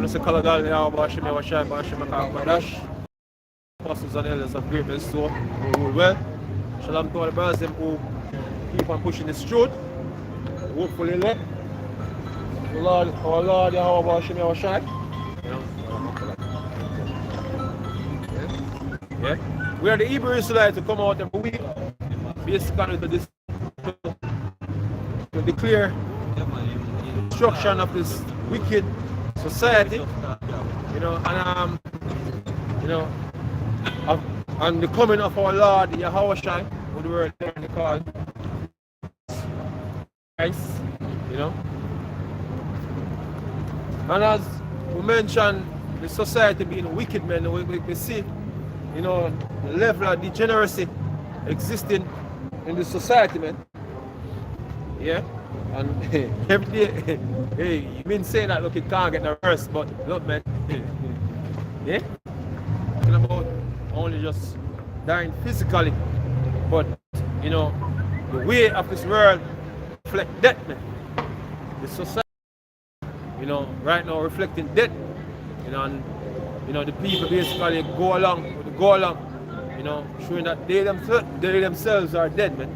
want to say Kalagal now, Bashim, Washai, Bashim, Badash, apostles and elders of great so who rule well. Shalom to all the brothers them who keep on pushing this truth. Hopefully, let Lord, our Lord, Yahweh, Bashim, Washai. Yeah. We are the Hebrew Israelites to come out every week, basically to declare destruction of this wicked society, and the coming of our Lord Yahweh Shai, who the word they call Christ, And as we mentioned, the society being wicked, man, we see, the level of degeneracy existing in the society, man. Yeah. And every day, hey, you've been saying that, look, it can't get no worse, but look, man, yeah, talking about only just dying physically, but the way of this world reflect death, man. The society, right now reflecting death, and the people basically go along, showing that they themselves are dead, man.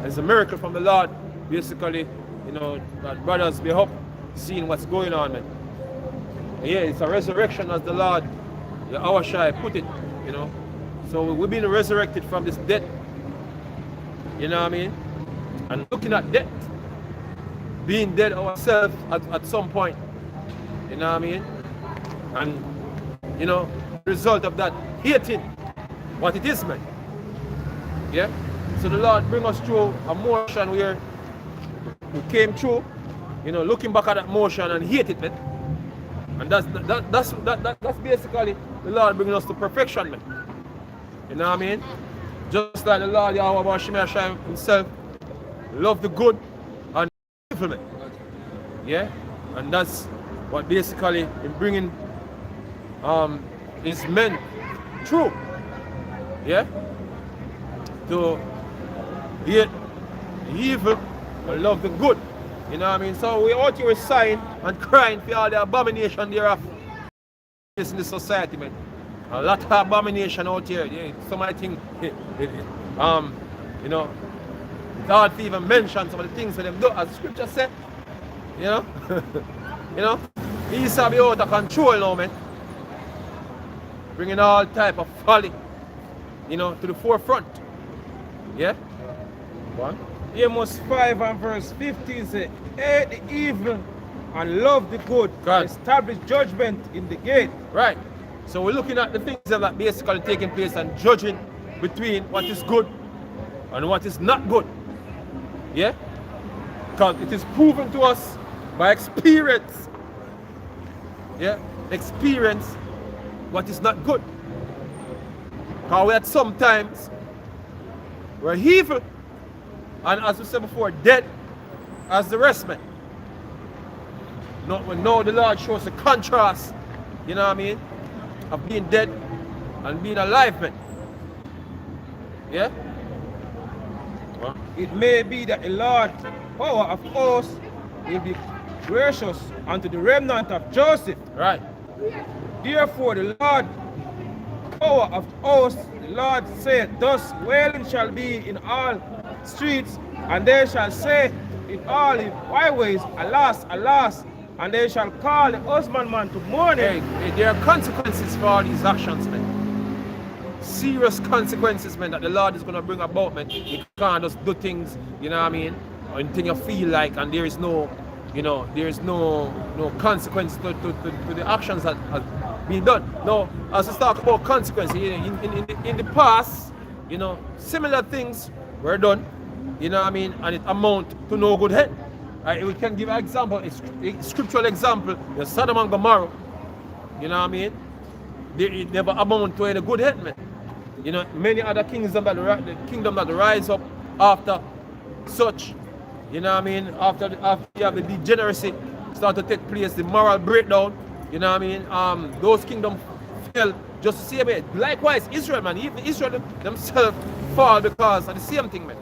It's a miracle from the Lord, basically, that brothers be up seeing what's going on, man. Yeah, it's a resurrection as the Lord, Yahweh Shai put it, So we've been resurrected from this death, you know what I mean? And looking at death, being dead ourselves at some point, you know what I mean? And, the result of that, hating what it is, man. Yeah? So the Lord bring us through a motion where we came through, looking back at that motion and hate it, man. And that's basically the Lord bringing us to perfection, man. You know what I mean? Just like the Lord Yahweh Bashim himself love the good and the evil, man. Yeah? And that's what basically in bringing is meant true. Yeah? To hate the evil and love the good. You know what I mean? So we out here sighing and crying for all the abomination thereof in the society, man. A lot of abomination out here. Yeah, some I think it's hard to even mention some of the things that them do, as the scripture said. These are be out of control now, man. Bringing all type of folly, to the forefront. Yeah? What? Amos 5 and verse 15 says, hate the evil and love the good. God. Establish judgment in the gate. Right. So we're looking at the things that are basically taking place and judging between what is good and what is not good. Yeah? Because it is proven to us by experience. Yeah? Experience what is not good. Because we had sometimes we're evil, and as we said before, dead as the rest, man. Now the Lord shows the contrast, you know what I mean, of being dead and being alive, man. Yeah? Well, it may be that the Lord, power of hosts, will be gracious unto the remnant of Joseph. Right. Therefore the Lord, power of hosts, the Lord said, thus wailing shall be in all streets, and they shall say in all the byways, alas, alas, and they shall call the husbandman to mourning. Hey, there are consequences for all these actions, man. Serious consequences, man, that the Lord is going to bring about, man. You can't just do things, you know what I mean, or anything you feel like, and there is no, there is no consequence to the actions that have been done. Now, as we talk about consequences, in the past, similar things were done, you know what I mean, and it amount to no good head. We can give an example, a scriptural example, the Sodom and Gomorrah, you know what I mean, it never amount to any good head, man. Many other kingdoms that rise up after such, you know what I mean, after you have the degeneracy start to take place, the moral breakdown, you know what I mean, those kingdoms fell just the same way. Likewise, Israel, man, even Israel themselves fall because of the same thing, man.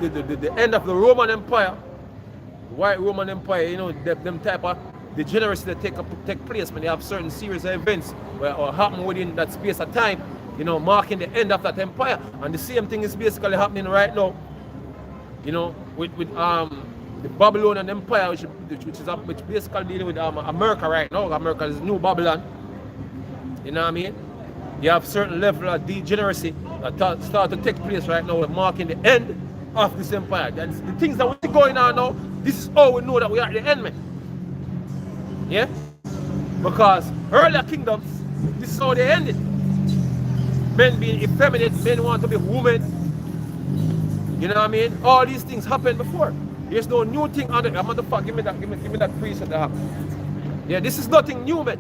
the end of the Roman Empire, the white Roman Empire, you know, them type of degeneracy that take place when they have certain series of events where or happen within that space of time, you know, marking the end of that empire. And the same thing is basically happening right now, you know, with the Babylonian Empire, which basically dealing with America right now. America is New Babylon. You know what I mean? You have certain level of degeneracy that start to take place right now, marking the end of this empire. That's the things that we're going on now. This is how we know that we are at the end, man. Yeah? Because earlier kingdoms, this is how they ended. Men being effeminate, men want to be women. You know what I mean? All these things happened before. There's no new thing on it. Motherfucker, give me that preset that happened. Yeah, this is nothing new, man.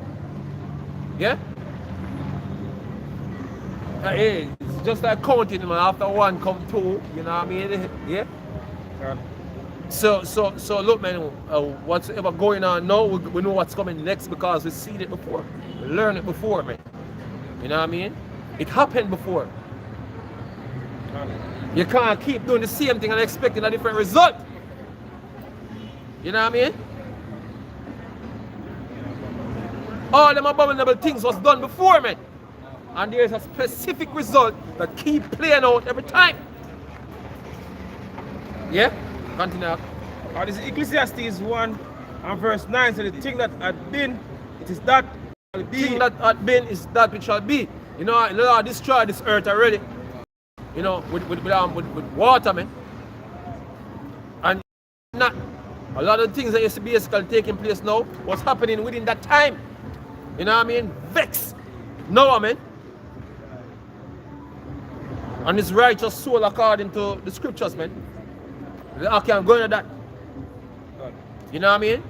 Yeah? Hey, it's just like counting, man. After one come two, you know what I mean? Yeah? So look, man, whatever going on now, we know what's coming next because we've seen it before. We learned it before, man. You know what I mean? It happened before. You can't keep doing the same thing and expecting a different result. You know what I mean? All them abominable things was done before, man. And there's a specific result that keep playing out every time. Yeah? Continue. This is Ecclesiastes 1 and verse 9. So the thing that had been, it is that shall be. The thing that had been is that which shall be. You know, the Lord destroyed this earth already. You know, with water, man. And not a lot of things that used to be basically taking place now was happening within that time. You know what I mean? Vex. No, man. And his righteous soul according to the scriptures, man. I can't go into that. You know what I mean?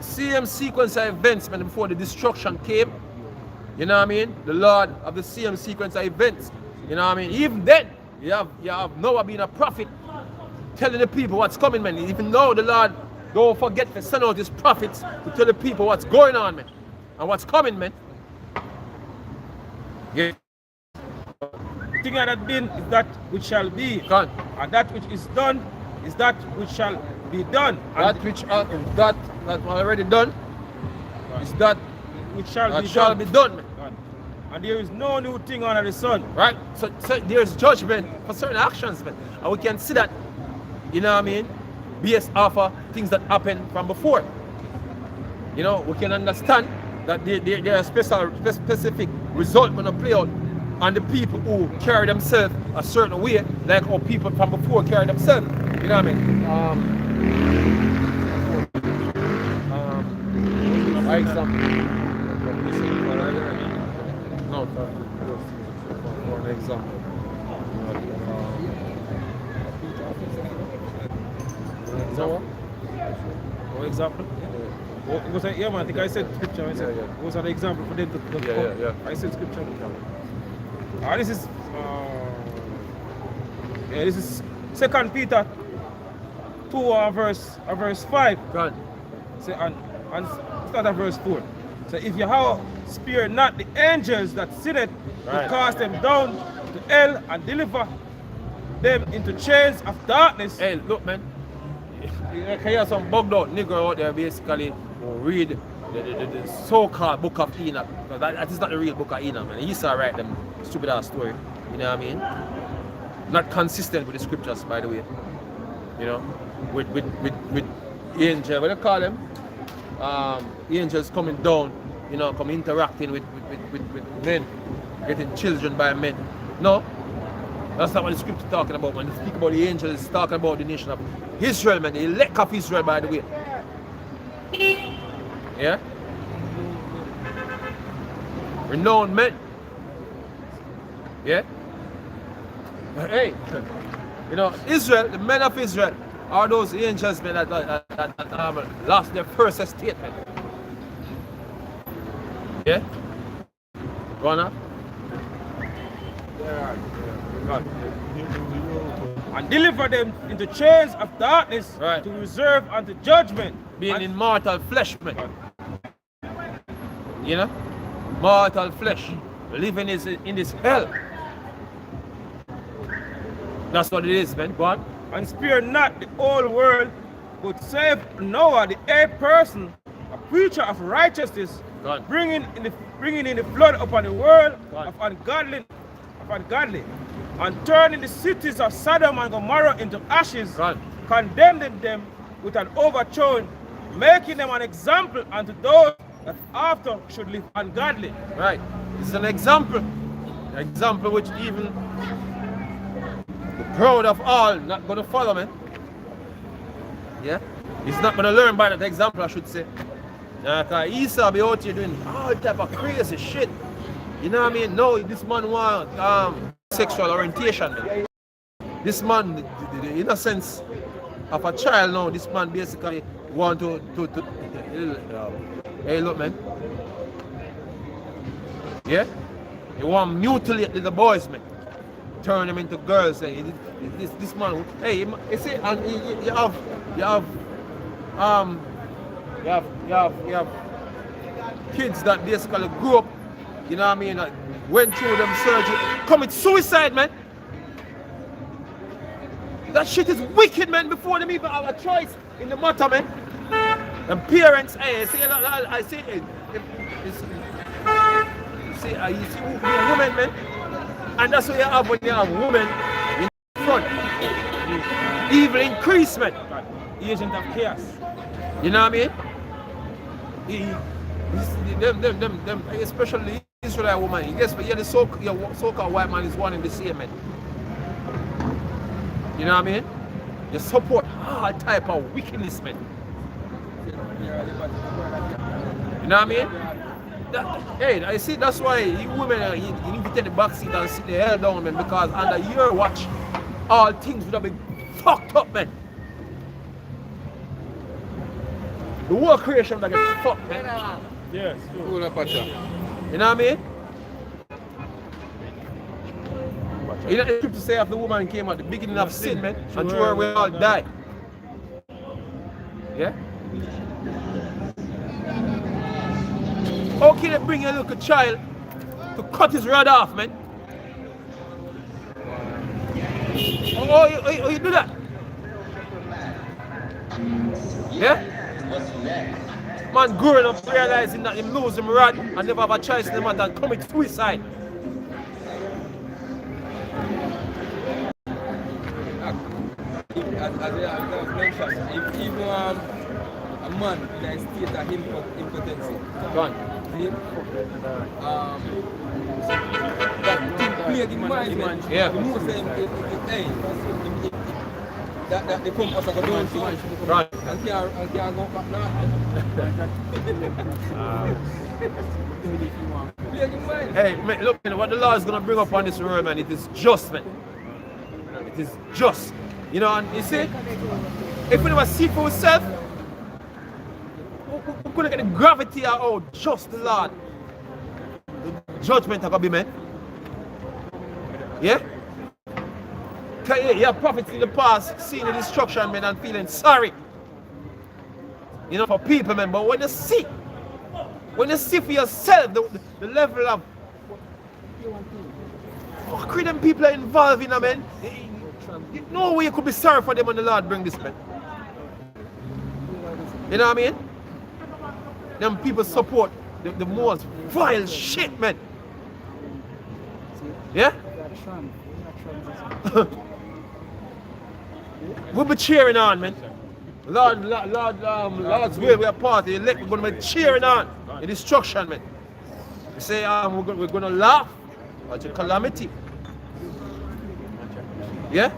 Same sequence of events, man, before the destruction came. You know what I mean? The Lord of the same sequence of events. You know what I mean? Even then, you have Noah being a prophet, telling the people what's coming, man. Even though the Lord don't forget to send out his prophets to tell the people what's going on, man. And what's coming, man. Yeah. The thing that had been is that which shall be. Gone. And that which is done is that which shall be done. That which that already done is that which shall be done, man. And there is no new thing under the sun. Right? So there's judgment for certain actions, man. And we can see that, you know what I mean, based off of things that happened from before. You know, we can understand that there are specific result when they play out on the people who carry themselves a certain way, like how people from before carry themselves. You know what I mean? For example. No, for an example. For example? Yeah, man, I think I said scripture. I said, what was an example for them to come? Yeah. I said scripture. This is 2 Peter 2 verse 5. God. Say, and start at verse 4. So if you have spared not the angels that sinned, to cast them down to hell and deliver them into chains of darkness. Hey, look, man. You can hear some bugged out nigger out there basically who read the so-called book of Enoch. That is not the real book of Enoch, man. Esau write them stupid ass story. You know what I mean? Not consistent with the scriptures, by the way. You know, with angels, what do you call them? Angels coming down, you know, come interacting with men, getting children by men. No, that's not what the scripture is talking about. When they speak about the angels, it's talking about the nation of Israel, man, the elect of Israel, by the way. Yeah? Renowned men. Yeah? Hey, you know, Israel, the men of Israel, are those angels, man, that lost their first estate, man. Yeah? Go on up. And deliver them into chains of darkness, right, to reserve unto judgment. Being in mortal flesh, man. You know? Mortal flesh. Living in this hell. That's what it is, man. Go on. and spare not the whole world, but save Noah, the eighth person, a preacher of righteousness, God. bringing in the flood upon the world God. of ungodly, and turning the cities of Sodom and Gomorrah into ashes, God. condemning them with an overthrowing, making them an example unto those that after should live ungodly. Right. This is an example. An example which even the proud of all not going to follow, man. Yeah? He's not going to learn by that example, I should say. Because Esau be out here doing all type of crazy shit. You know what I mean? No, this man want sexual orientation, man. This man, the innocence of a child now, this man basically want to hey, look, man. Yeah? You want to mutilate the boys, man. Turn them into girls. Hey, this man, hey, you see, and you have kids that basically grew up, you know what I mean, that went through them surgery, commit suicide, man. That shit is wicked, man, before them even have a choice in the matter, man. And parents, hey, you see women, man. And that's what you have when you have women in front. Evil increase, man. Agent of chaos. You know what I mean? Them, especially the Israelite woman. Yes, but yeah, the so-called white man is one and the same, man. You know what I mean? You support all type of wickedness, man. You know what I mean? Hey, I see that's why you women you need to take the back seat and sit the hell down, man, because under your watch, all things would have been fucked up, man. The whole creation would have been fucked, man. Yes. You know what I mean? You know the scripture say if the woman came at the beginning of sin, man, and through her we all die. Yeah? How can they bring a little child to cut his rod off, man? Oh, you do that? Yeah? Man growing up realizing that he lose him rod and never have a choice in the matter and commit suicide. As mentioned, if even a man in a state of impotency, Gone. that thing play the mind, Yeah. the most that the compass are going to Right. and can't go back now. Play the mind. Hey, man, look, man, what the law is going to bring up on this world, man, it is just, man. It is just. You know, and you see, if we never see for ourselves, we're going to get the gravity of how just the Lord. The judgment are going to be, man. Yeah? You have prophets in the past seeing the destruction, man, and feeling sorry. You know, for people, man. But when you see for yourself the level of fuckery them people are involved in, man. No way you could be sorry for them when the Lord bring this, man. You know what I mean? Them people support the most vile shit, man. Yeah? We'll be cheering on, man. Lord's will, we are part of the elect. We're going to be cheering on the destruction, man. We say we're going to laugh at the calamity. Yeah?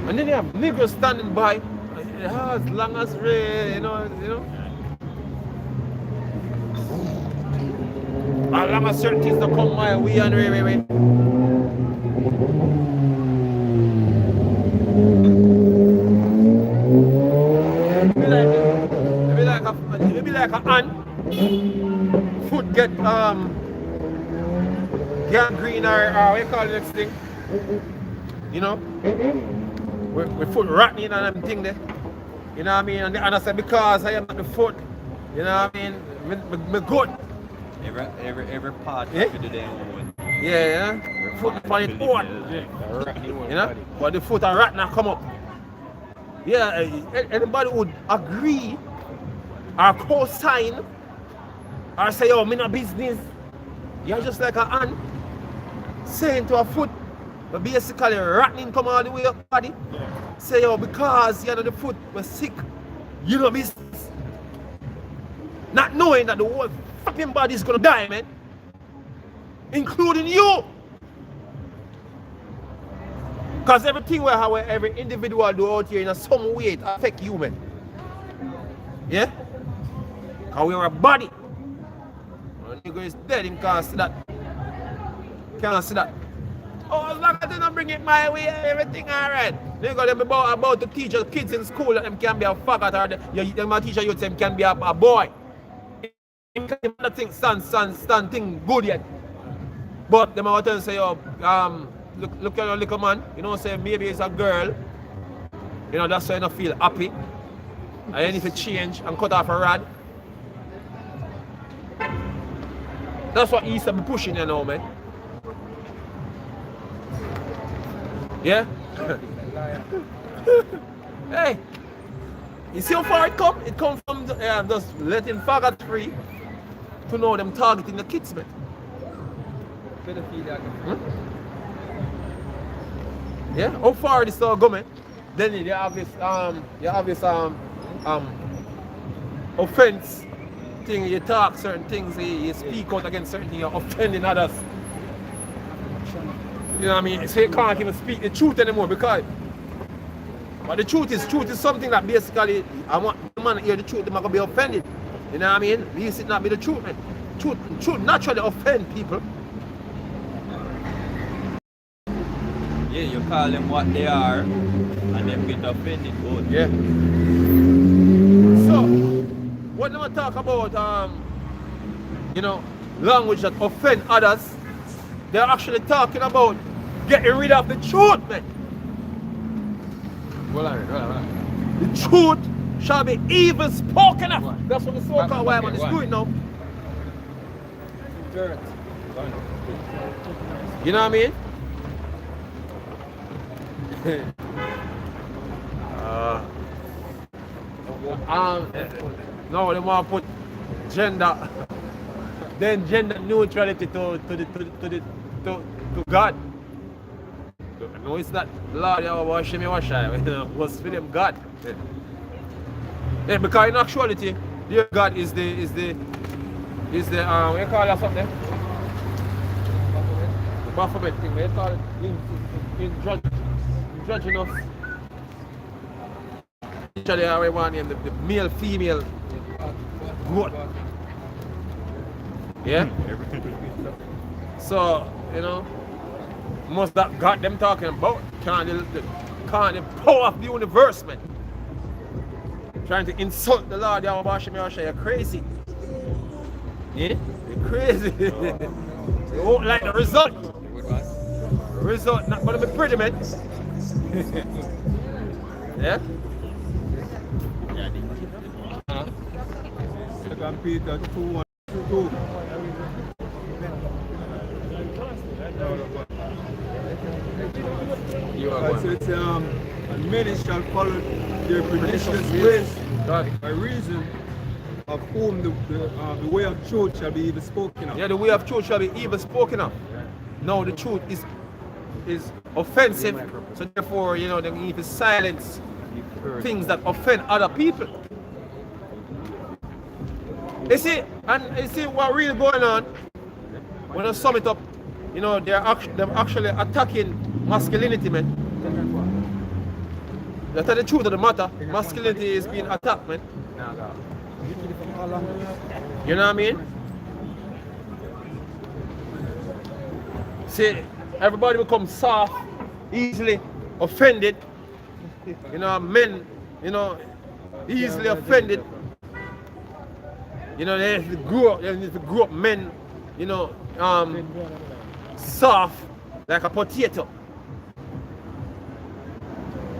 And then you have niggas standing by, as long as rain, you know. As long as certain things don't come my way and way. It be like a ant. Foot get gangrene or what you call the next thing? You know? With foot rotten and them thing there. You know what I mean? And I said because I am at the foot, you know what I mean? Me good. Every part Yeah? of the day own. Yeah. Every foot on its own. You know? But the foot and rat now come up. Yeah, anybody would agree or co-sign or say, oh, me no business. You're just like an ant saying to a foot, but basically ratting come all the way up body. Say, yo, because you know the foot was sick, you know business. Not knowing that the whole fucking body is gonna die, man. Including you. Because everything we have, every individual do out here in some way it affect you, man. Yeah? Because we're a body. When a nigga is dead, him can't see that. Can't see that. Oh, as long as they don't bring it my way, everything alright. Nigga, them about to teach the kids in school that them can be a faggot or them teacher you them can be a boy. Him can't think stand thing good yet. But them out and say, oh, look at your little man, you know, say maybe it's a girl, you know, that's why you don't feel happy. And you need to change and cut off a rod. That's what he used to be pushing you now, man. Yeah? Hey, you see how far it come? It come from just letting faggots free to know them targeting the kids, man. Yeah, how far this all go, man? Then you have this offense thing. You talk certain things, you speak out against certain things, you're offending others. You know what I mean? So you can't even speak the truth anymore because. But the truth is something that basically I want the man to hear the truth. They're not gonna be offended. You know what I mean? At least it not be the truth, man. Truth naturally offend people. Yeah, you call them what they are and them get offended. Good. Yeah. So, when they talk about you know, language that offend others, they're actually talking about getting rid of the truth, man. Hold on. The truth shall be even spoken of. That's what the so-called white man is doing now. You know what I mean? No, they want to put gender, then gender neutrality to God. No, it's not Lord, you wash me, wash I. Was for them God. Yeah, because in actuality, dear God is the what you call that something? The Baphomet thing, what you call it? In judging us. Actually, I want him the male, female goat. Yeah? So, you know, must that God them talking about can't the power of the universe, man. Trying to insult the Lord, you're crazy. Yeah? You're crazy. You won't like the result. The result not gonna be pretty, man. Yeah? Second Peter 2:1-2. So it's and many shall follow their pernicious ways by reason of whom the way of truth shall be even spoken of. Yeah, the way of truth shall be even spoken of. No, the truth is offensive, so therefore, you know, they need to silence things that offend other people. You see what really going on when I sum it up, you know, they're actually attacking masculinity, man. That's the truth of the matter. Masculinity is being attacked, man. You know what I mean? See, everybody becomes soft, easily offended. You know, men, you know, easily offended. You know, they need to grow up men, you know, soft like a potato.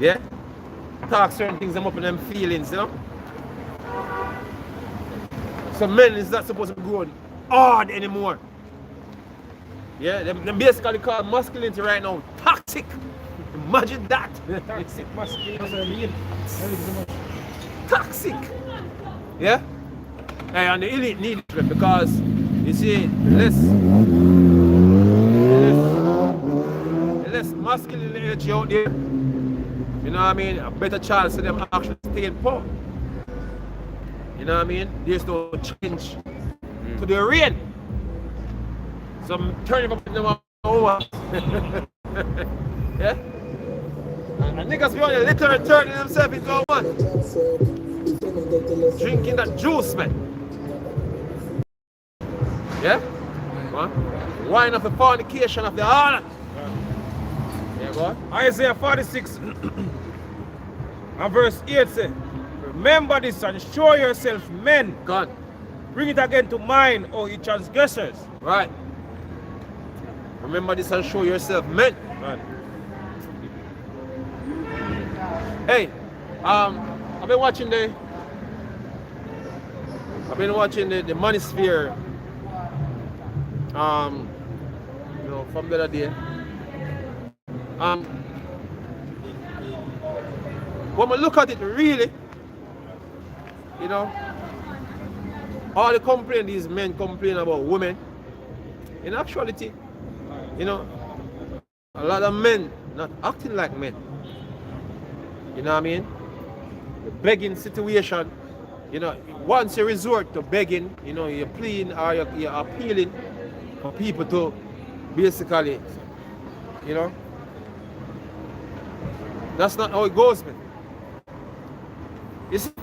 Yeah? Talk certain things them up in them feelings, you know? So men is not supposed to be growing hard anymore. Yeah, them basically call masculinity right now toxic. Imagine that. Toxic masculinity. Toxic. Yeah? And the elite need it because you see less masculine energy out there. You know what I mean? A better chance of them actually stay in power. You know what I mean? There's no change to the reign. So I'm turning up them over. Yeah? And niggas be on the literally turning themselves into a one. Drinking that juice, man. Yeah? What? Wine of the fornication of the harlot. Yeah, go on. Isaiah 46 and verse 8 say, remember this and show yourself men. God. Bring it again to mind, O ye transgressors. Right. Remember this and show yourself men. Right. Hey, I've been watching the Manosphere you know, from the other day. When we look at it really, you know, all the complaint these men complain about women, in actuality, you know, a lot of men not acting like men. You know what I mean? The begging situation, you know, once you resort to begging, you know, you're pleading or you're appealing for people to basically, you know, that's not how it goes, man. You see,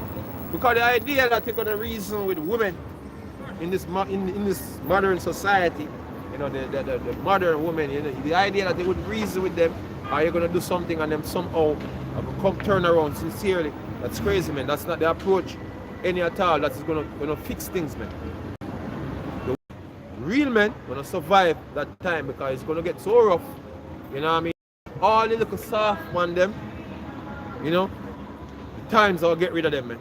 because the idea that you're gonna reason with women in this modern society, you know, the modern women, you know, the idea that they would reason with them, or you're gonna do something and them somehow come turn around sincerely, that's crazy, man. That's not the approach any at all that is gonna fix things, man. The real men gonna survive that time because it's gonna get so rough, you know what I mean? All the little soft man them, you know, the times I'll get rid of them, man.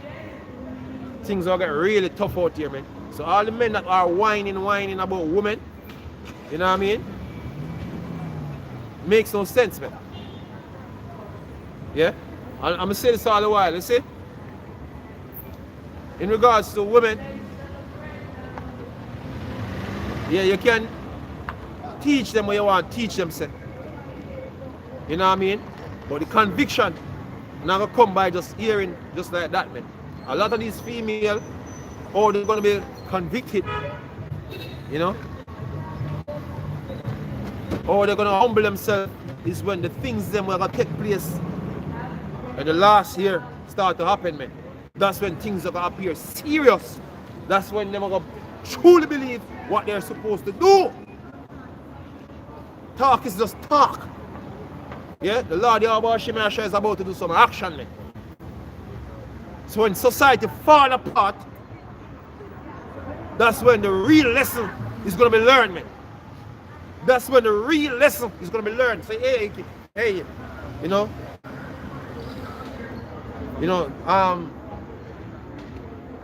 Things will get really tough out here, man. So all the men that are whining about women, you know what I mean? Makes no sense, man. Yeah? I'm gonna say this all the while, you see? In regards to women, yeah, you can teach them what you want to teach them, say. You know what I mean? But the conviction not gonna come by just hearing just like that, man. A lot of these females, oh, they're gonna be convicted, you know? Or they're gonna humble themselves is when the things them are gonna take place and the last year start to happen, man. That's when things are gonna appear serious. That's when they're gonna truly believe what they're supposed to do. Talk is just talk. Yeah, the Lord Yahweh Shemashah is about to do some action, man. So when society fall apart, that's when the real lesson is gonna be learned, man. That's when the real lesson is gonna be learned. Say, hey, you know,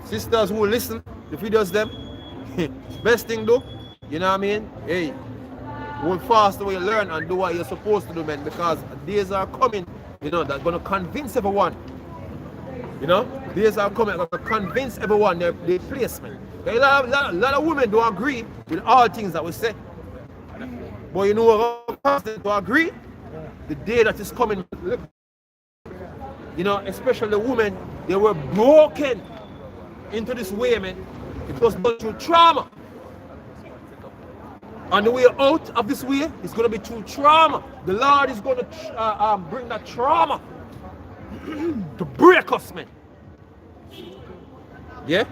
sisters who listen, the videos them, best thing do, you know what I mean? Hey, go fast the way you learn and do what you're supposed to do, man, because days are coming, you know, that's gonna convince everyone. You know, days are coming, gonna convince everyone their placement. A lot of women don't agree with all things that we say. But you know what to agree? The day that is coming, look, you know, especially the women, they were broken into this way, man. It was done through trauma. And the way out of this way is going to be through trauma. The Lord is going to bring that trauma to break us, man. Yeah?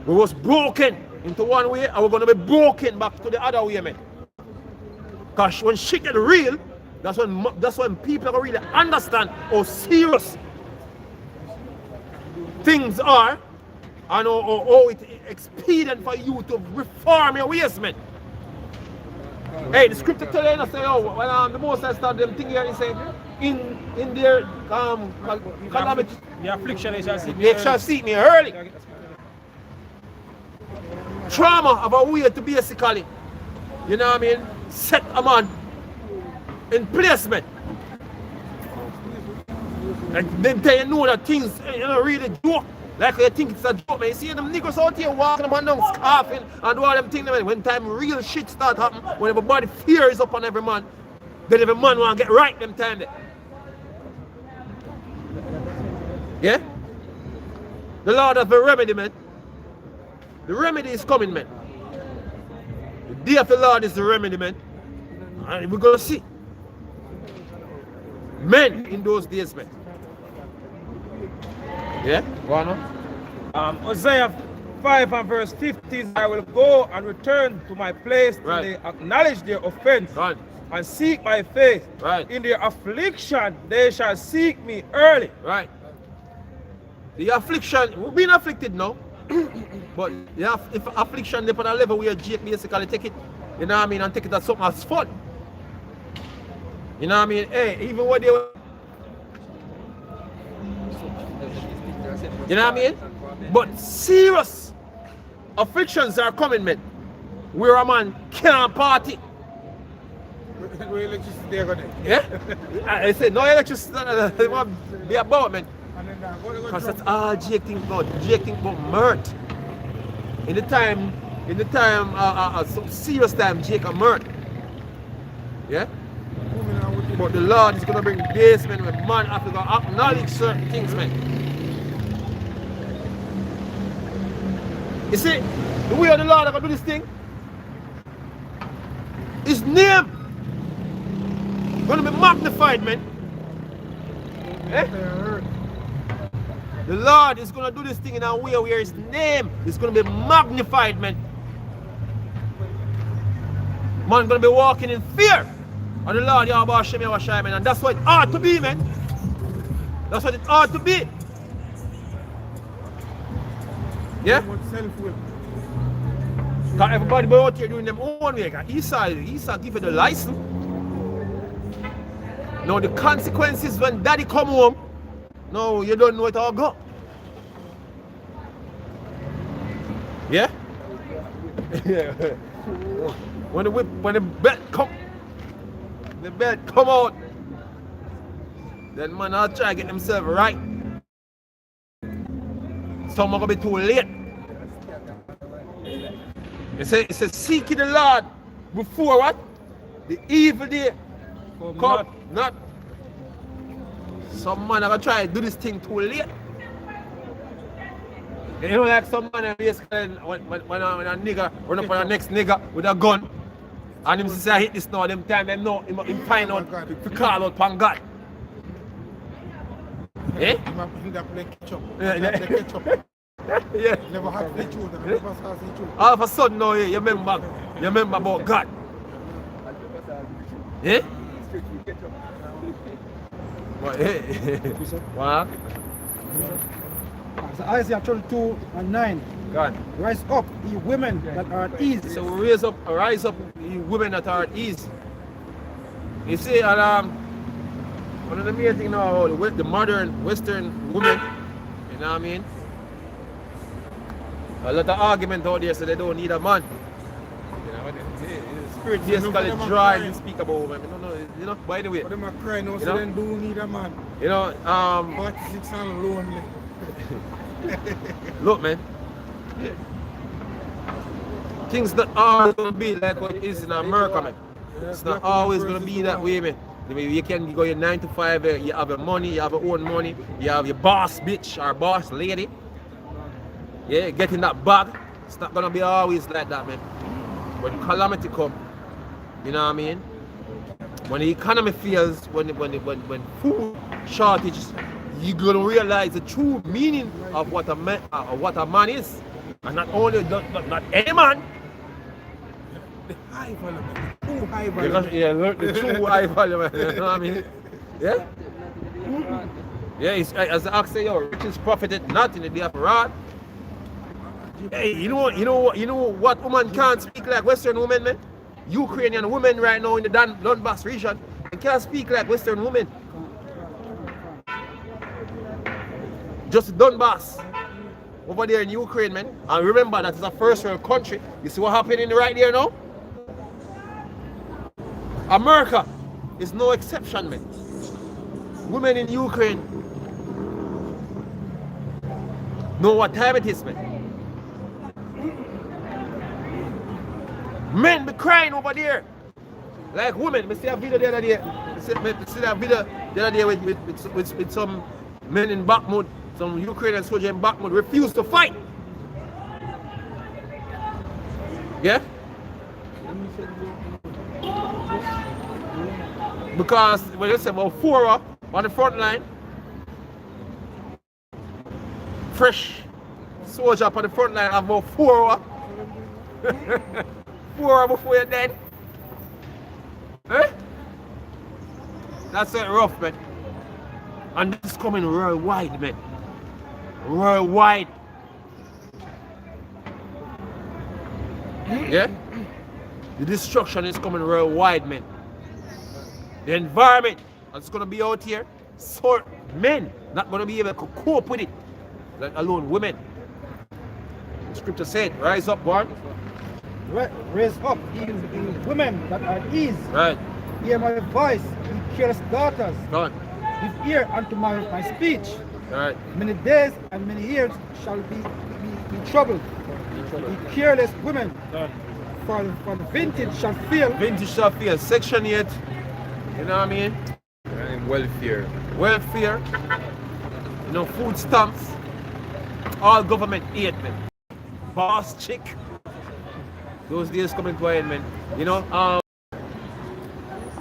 We was broken into one way and we're going to be broken back to the other way, man. Because when shit get real, that's when people are really understand how serious things are and how it's expedient for you to reform your ways, man. Hey, the scripture telling us, say, oh, when the Most High started them thing here, he said, in their calamity, the affliction they shall seek me early. Trauma of a way to basically you know what I mean, set a man in placement. And then tell you know that things, you know, really joke. Like you think it's a joke, man. You see them niggas out here walking them down, scarfing and do all them things, man. When time real shit start happening, when everybody fear is upon every man, then every man want to get right them time there. Yeah? The Lord has a remedy, man. The remedy is coming, man. The day of the Lord is the remedy, man. And we're going to see men in those days, man. Yeah? Go on. Isaiah 5 and verse 15, I will go and return to my place till Right. they acknowledge their offense Right. and seek my face. Right. In their affliction they shall seek me early. Right. The affliction, we've been afflicted now. But if affliction they put a level where Jake basically take it, you know what I mean, and take it as something as fun. You know what I mean? Hey, even when they were, you know what I mean? But serious afflictions are coming, man. Where a man can't party. Where electricity they're gonna. Yeah? I said no electricity, they want to be about, man. And then what they Because gonna that's all Jake think about. Jake think about murder. In the time, some serious time, Jake a murder. Yeah? But the Lord is gonna bring days, man, when man have to go acknowledge certain things, man. You see, the way of the Lord are gonna do this thing, His name gonna be magnified, man. Eh? The Lord is gonna do this thing in a way where His name is gonna be magnified, man. Man gonna be walking in fear. And the Lord Yahweh Shem Yahweh Shai, man. And that's what it ought to be, man. That's what it ought to be. Yeah? self-will. Because everybody be out here doing them own way. Esau give you the license. Now the consequences when daddy come home, no, you don't know it all go. Yeah? Yeah. When the belt come out, then man I'll try to get themselves right. Some are gonna be too late. It says seek the Lord before what? The evil day come not. Some man are gonna try to do this thing too late. You know, like some man basically when a nigga run up on the next nigga with a gun and him say I hit this now, them time them know him find out to call out upon God. Eh? He that play ketchup. Yeah. Play ketchup. Yeah. Never had the truth. Never saw the truth. All of a sudden now you remember about God. Eh? What? What? So Isaiah 32 and 9. God. Rise up, ye women that are at ease. So we rise up, you women that are at ease. You see, and one of the main things now about the modern Western women, you know what I mean? A lot of argument out there, so they don't need a man. You know, the spirit basically dry to speak about women. You know, by the way. But them are crying now, You so know? they do need a man. You know, 46 and lonely. look, man. Things not always gonna be like what it is in America, man. It's not always gonna be that way, man. You can go your 9 to 5, you have your money, you have your own money, you have your boss bitch or boss lady. Yeah, getting that bag. It's not gonna be always like that, man. When calamity come, you know what I mean? When the economy fails, when food shortages, you're gonna realize the true meaning of what a man is, and not only not any man. The high value, man. Too high value. Yeah, look, the true high value, man. You know what I mean? Yeah. Yeah, it's, as the ox say, yo, riches profited not in the day of wrath. Hey, you know what woman can't speak like Western women, man? Ukrainian women right now in the Donbass region, they can't speak like Western women. Just Donbass over there in Ukraine, man. And remember that it's a first world country. You see what happening right there now? America is no exception, man. Women in Ukraine know what time it is, man. Men be crying over there. Like women. I see a video the other day. I see that video the other day with some men in Bakhmut, some Ukrainian soldiers in Bakhmut refuse to fight. Yeah? Because when you say about 4 on the front line, fresh soldier up on the front line have about 4 4 before you're dead. Eh? That's it rough, man. And this is coming worldwide, man. Worldwide. Yeah? The destruction is coming worldwide, man. The environment that's gonna be out here, so men not gonna be able to cope with it, let alone women. The scripture said, rise up, boy. Raise up, ye women that are at ease. Right. Hear my voice, ye careless daughters. Go on. Give ear unto my speech. Right. Many days and many years shall be troubled. Ye careless women, for the vintage shall fail. Vintage shall fail. Section 8. You know what I mean? And welfare. Welfare. You know, food stamps. All government aid, man. Boss chick. Those days coming to an end, man. You know,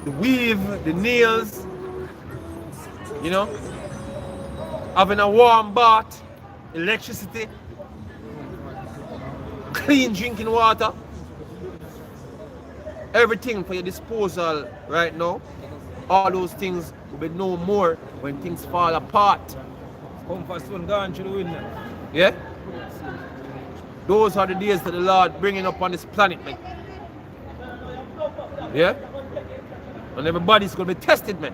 the weave, the nails. You know, having a warm bath, electricity, clean drinking water, everything for your disposal right now. All those things will be no more when things fall apart. Comfort zone gone through the window. Yeah? Those are the days that the Lord bringing up on this planet, man. Yeah? And everybody's going to be tested, man.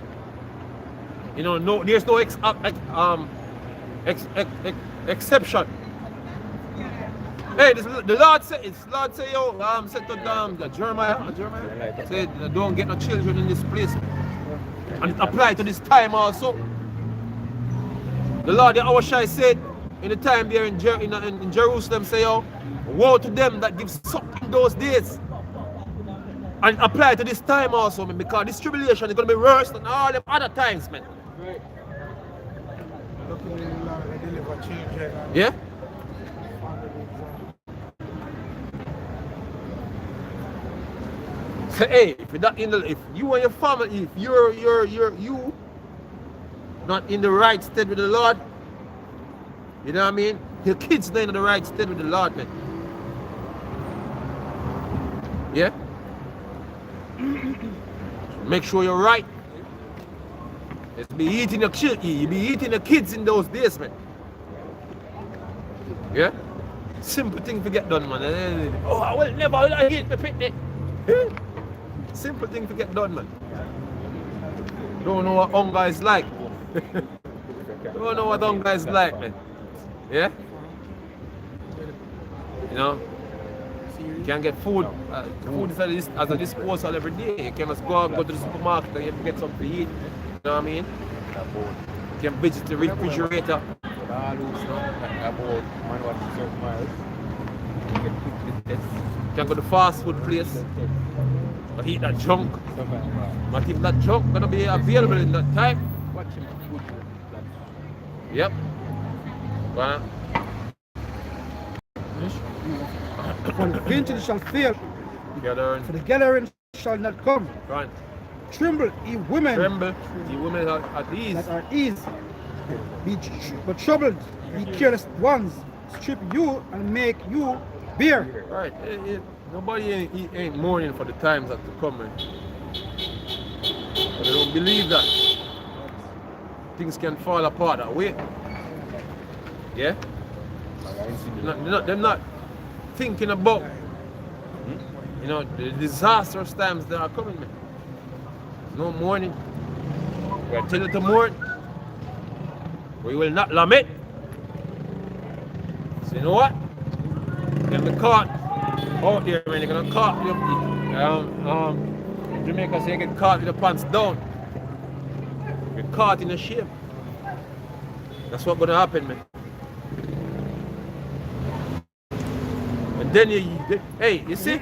You know, no, there's no exception. Hey, the Lord said, yo, said to Jeremiah, said, don't get no children in this place. And it applied to this time also. The Lord, the Awashai said, in the time there in Jerusalem, say, yo, woe to them that give suck in those days. And apply to this time also, man, because this tribulation is going to be worse than all them other times, man. Yeah? So, hey, if you and your family, if you not in the right state with the Lord, you know what I mean? Your kids not in the right state with the Lord, man. Yeah? Make sure you're right. It's be eating your children. You be eating your kids in those days, man. Yeah? Simple thing to get done, man. Oh, I will never eat the picnic. Simple thing to get done, man. Don't know what hunger is like. Don't know what hunger is like, man. Yeah? You know? You can get food. Food is as a disposal every day. You can just go to the supermarket and you can get something to eat. You know what I mean? You can visit the refrigerator. You can go to the fast food place. But eat that junk. But if that junk gonna be available in that time, watch him. Yep. Well, For the vintage shall fail, gathering. for the gathering shall not come. Right. Tremble, ye women Tremble, the women are at ease. that are at ease. But troubled, ye careless ones, strip you and make you bare. Right. Nobody ain't mourning for the times that to come, man. But they don't believe that things can fall apart that way. Yeah? They're not thinking about, you know, the disastrous times that are coming, man. No mourning. We're telling you to mourn. We will not lament. So you know what? You're gonna be caught out there, man. You're gonna caught Jamaica say you get caught with the pants down. You're caught in a shame. That's what's gonna happen, man. And then hey, you see,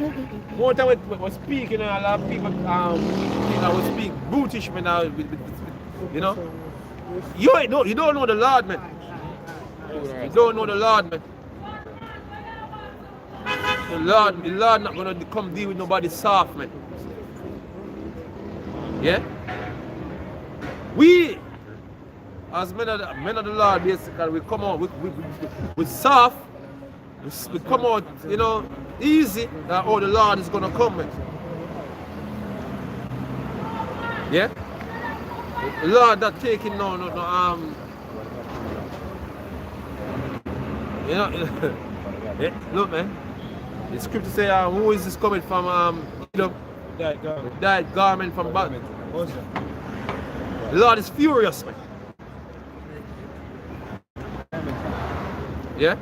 more time we speak, you know, a lot of people think I will speak brutish, man. You know, you don't know the Lord, man. You don't know the Lord, man. The Lord not gonna come deal with nobody soft, man. Yeah? We, as men of the Lord, basically, we come out with soft, we come out, you know, easy, that the Lord is gonna come with. Yeah? The Lord not taking no you know, yeah, look, man. The scripture say, who is this coming from? That garment from back. The Lord is furious, man. Yeah?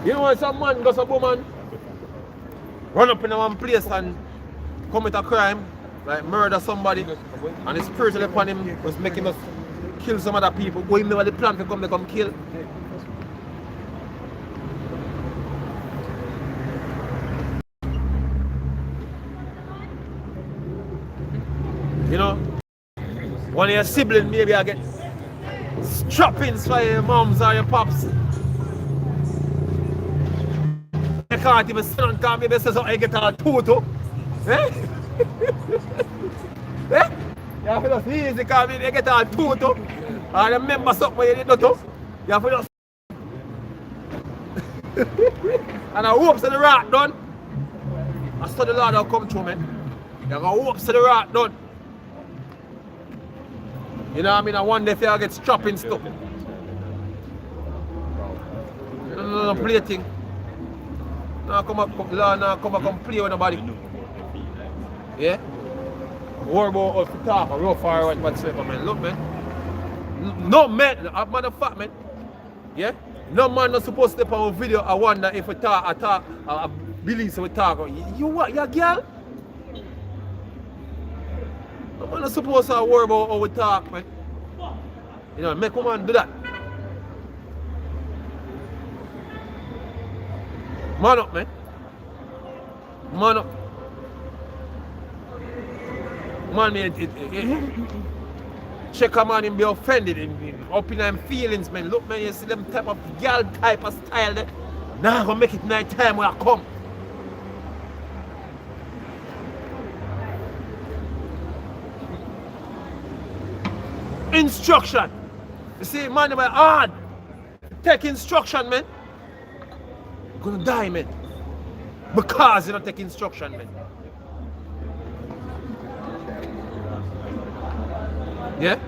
You know when some man goes, some woman run up in one place and commit a crime, like murder somebody, and the spiritual upon him was making us kill some other people, go in there with the plan to come kill. You know, one of your siblings maybe I get strappings for your moms or your pops. You can't even stand because maybe say something, you get all toto. Eh? Eh? You have to just easy because maybe you get all toto. And remember something when you did not do. You have to just and I hope so the rat done. I saw the Lord will come through, man. You hope so the rat done. You know what I mean? I wonder if you get strapping stuff. No play thing. Now come up play with nobody. Yeah? Worry about us to talk or rough or whatsoever, man. Look, man. No man, a matter of fact, man. Yeah? No man not supposed to step on a video. I wonder if we talk, I believe so we talk. You what, you girl? I'm not supposed to worry about how we talk, man. You know, make a man do that. Man up, man. Man up. Man, check a man and be offended up in them feelings, man. Look, man, you see them type of girl type of style there. Now I'm gonna make it night time when I come. Instruction. You see, man, my hard. Take instruction, man. You're gonna die, man. Because you don't take instruction, man. Yeah?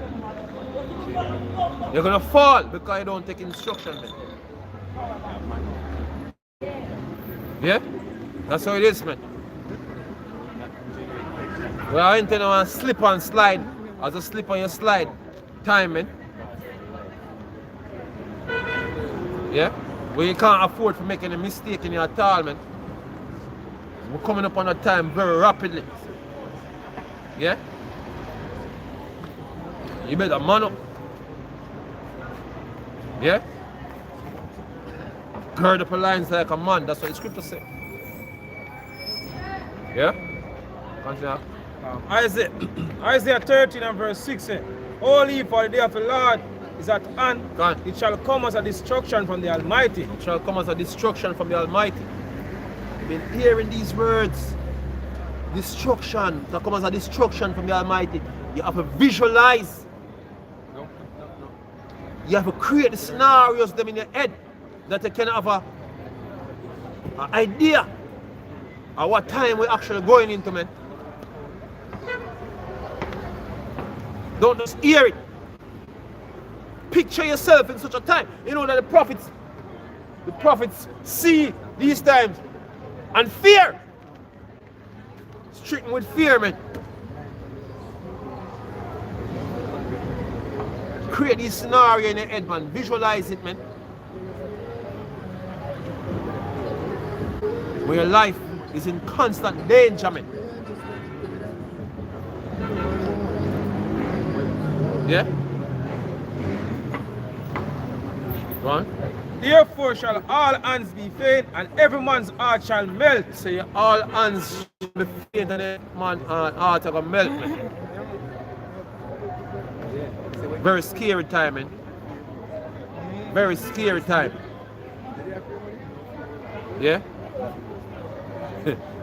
You're gonna fall because you don't take instruction, man. Yeah? That's how it is, man. We are into a slip and slide. As a slip on your slide. Time, man. Yeah? Where you can't afford to make any mistake in it at all, man. We're coming up on a time very rapidly. Yeah? You better man up. Yeah? Gird up your lines like a man. That's what the scripture says. Yeah? Continue. Isaiah 13 and verse 6 says, Holy, for the day of the Lord is at hand. It shall come as a destruction from the Almighty. It shall come as a destruction from the Almighty. You've been hearing these words. Destruction. To come as a destruction from the Almighty. You have to visualize. You have to create the scenarios them in your head that you can have an idea of what time we're actually going into, man. Don't just hear it. Picture yourself in such a time. You know that the prophets see these times and fear. Stricken with fear, man. Create this scenario in your head, man. Visualize it, man. Where your life is in constant danger, man. Yeah? Go on. Therefore shall all hands be faint, and every man's heart shall melt. Say all hands should be faint and every man heart are gonna melt, man. Very scary time, man. Very scary time. Yeah?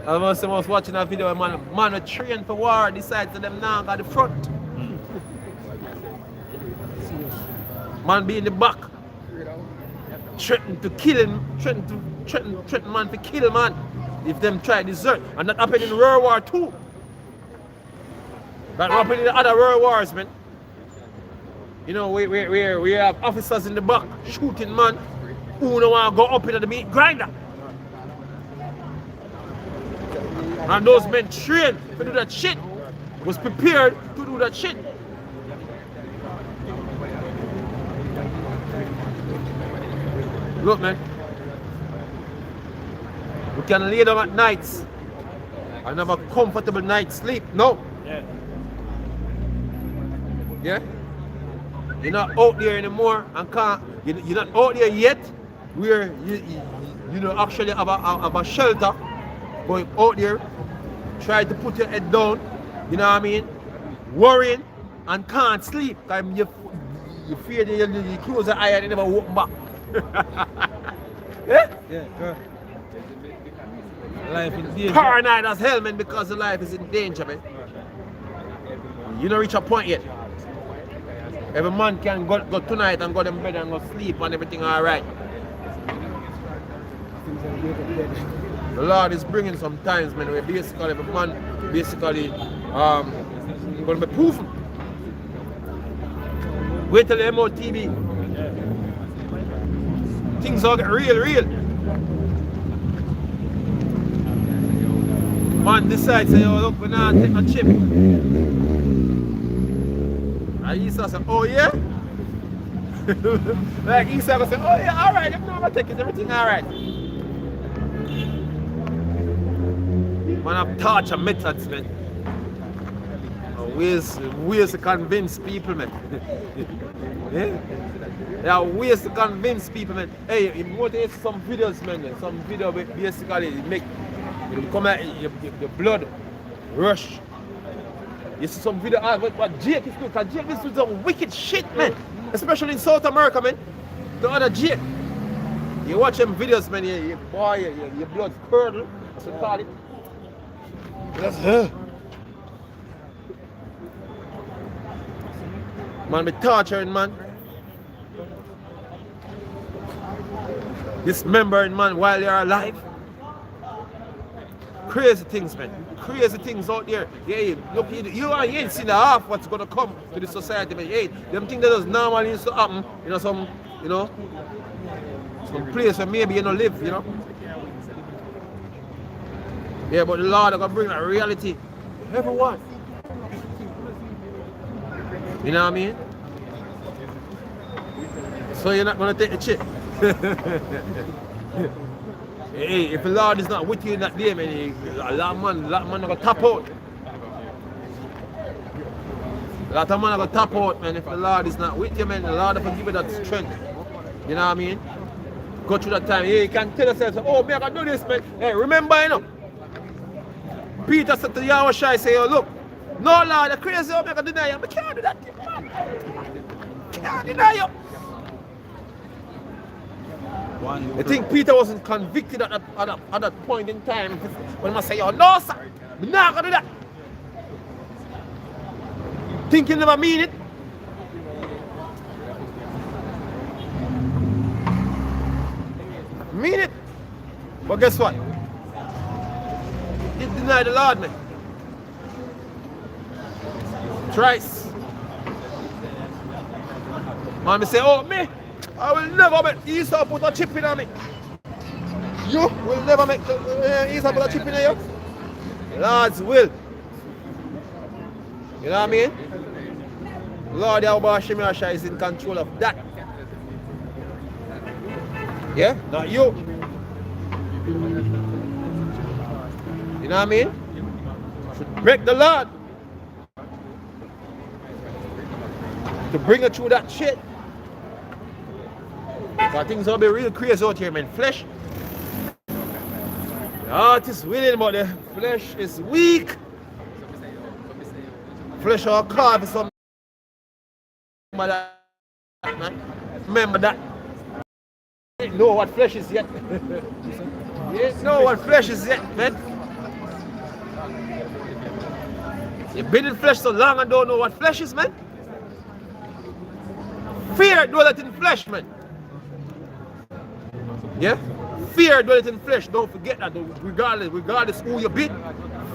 I was watching a video where man was trained for war, decides to them now at the front. Man be in the back. Threaten to kill him, threaten man to kill man if them try desert. And that happened in World War II. That happened in the other World Wars, man. You know, we have officers in the back shooting man who don't want to go up into the meat grinder. And those men trained to do that shit, was prepared to do that shit. Look, man, we can lay down at nights and have a comfortable night's sleep. No. Yeah. Yeah? You're not out there anymore and can't, you're not out there yet where you know actually have a shelter, going out there, try to put your head down, you know what I mean? Worrying and can't sleep because you fear that you close your eye and you never open back. Yeah? Yeah, good. Life in danger. Paranoid as hell, man, because the life is in danger, man. You don't reach a point yet. Every man can go tonight and go to bed and go sleep and everything alright. The Lord is bringing some times, man, where basically every man basically going to be proven. Wait till the MOTV. Things all get real. Man decides, say, yo, look, we're not taking a chip. And Esau said, oh yeah? Like Esau will say, oh yeah, alright, I'm not taking everything alright. Man have torture methods, man. And ways to convince people, man. Yeah? There are ways to convince people, man. Hey, you notice some videos, man. Some video basically make you come out, your blood rush. You see some video what Jake is doing, because Jake is doing some wicked shit, man. Especially in South America, man. The other Jake. You watch them videos, man, your blood curdle, that's what you call it. That's her. Man, be torturing, man. Dismembering, man, while you're alive. Crazy things, man. Crazy things out there. Yeah, look, you ain't seen the half what's gonna come to the society, man. Yeah, them things that does normally used to happen, some place where maybe you don't live, Yeah, but the Lord is gonna bring that reality to everyone. You know what I mean? So you're not gonna take the chip. Hey, if the Lord is not with you in that day, man, a lot of man are gonna tap out. A lot of man are gonna tap out, man. If the Lord is not with you, man, the Lord will give you that strength. You know what I mean? Go through that time. Yeah, you can tell yourself, oh, man, I can do this, man. Hey, remember, Peter said to Yahweh Shai, say, oh, look, no, Lord, you're crazy, oh, man, I can deny you. I can't do that, man. Can't deny you. I think Peter wasn't convicted at that point in time when I say, oh, no, sir, I'm not going to do that. Think you never mean it? Mean it. But guess what? He denied the Lord, man. Thrice. Man, say, oh, me, I will never make Esau put a chip in on me. You will never make Esau put a chip in on you. Lord's will. You know what I mean? Lord Yahweh Shemashah is in control of that. Yeah? Not you. know what I mean? Should break the Lord to bring her through that shit. Because things will be real crazy out here, man. Flesh. The heart is willing, but the flesh is weak. Flesh or carve is something. Remember that. You ain't know what flesh is yet. You ain't know what flesh is yet, man. You've been in flesh so long and don't know what flesh is, man. Fear dwelleth in flesh, man. Yeah? Fear dwelleth in flesh. Don't forget that. Regardless who you be,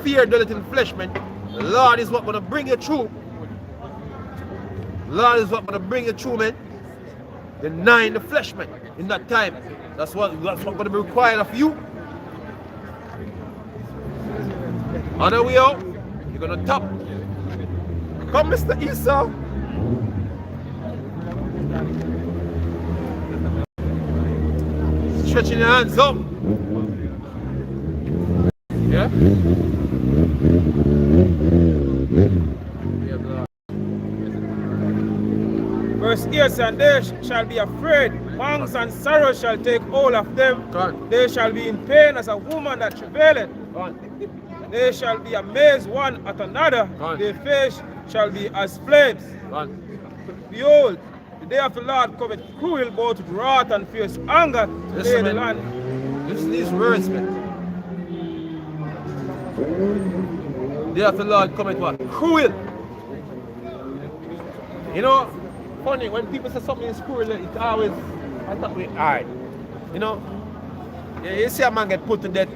fear dwelleth in flesh, man. The Lord is what gonna bring you through. The Lord is what gonna bring you through, man. Denying the flesh, man. In that time, that's what gonna be required of you. On the way out, you're gonna top. Come, Mr. Esau. Stretching your hands up. Yeah? Verse 8, and they shall be afraid. Pangs and sorrow shall take hold of them. God. They shall be in pain as a woman that travaileth. God. They shall be amazed one at another. God. Their face shall be as flames. God. Behold, the day of the Lord cometh cruel, both with wrath and fierce anger to lay Listen, the man. land. Listen to these words, man. The day of the Lord cometh what? Cruel. You know, funny, when people say something is cruel, it's always, I thought we hard. You know, yeah, you see a man get put to death,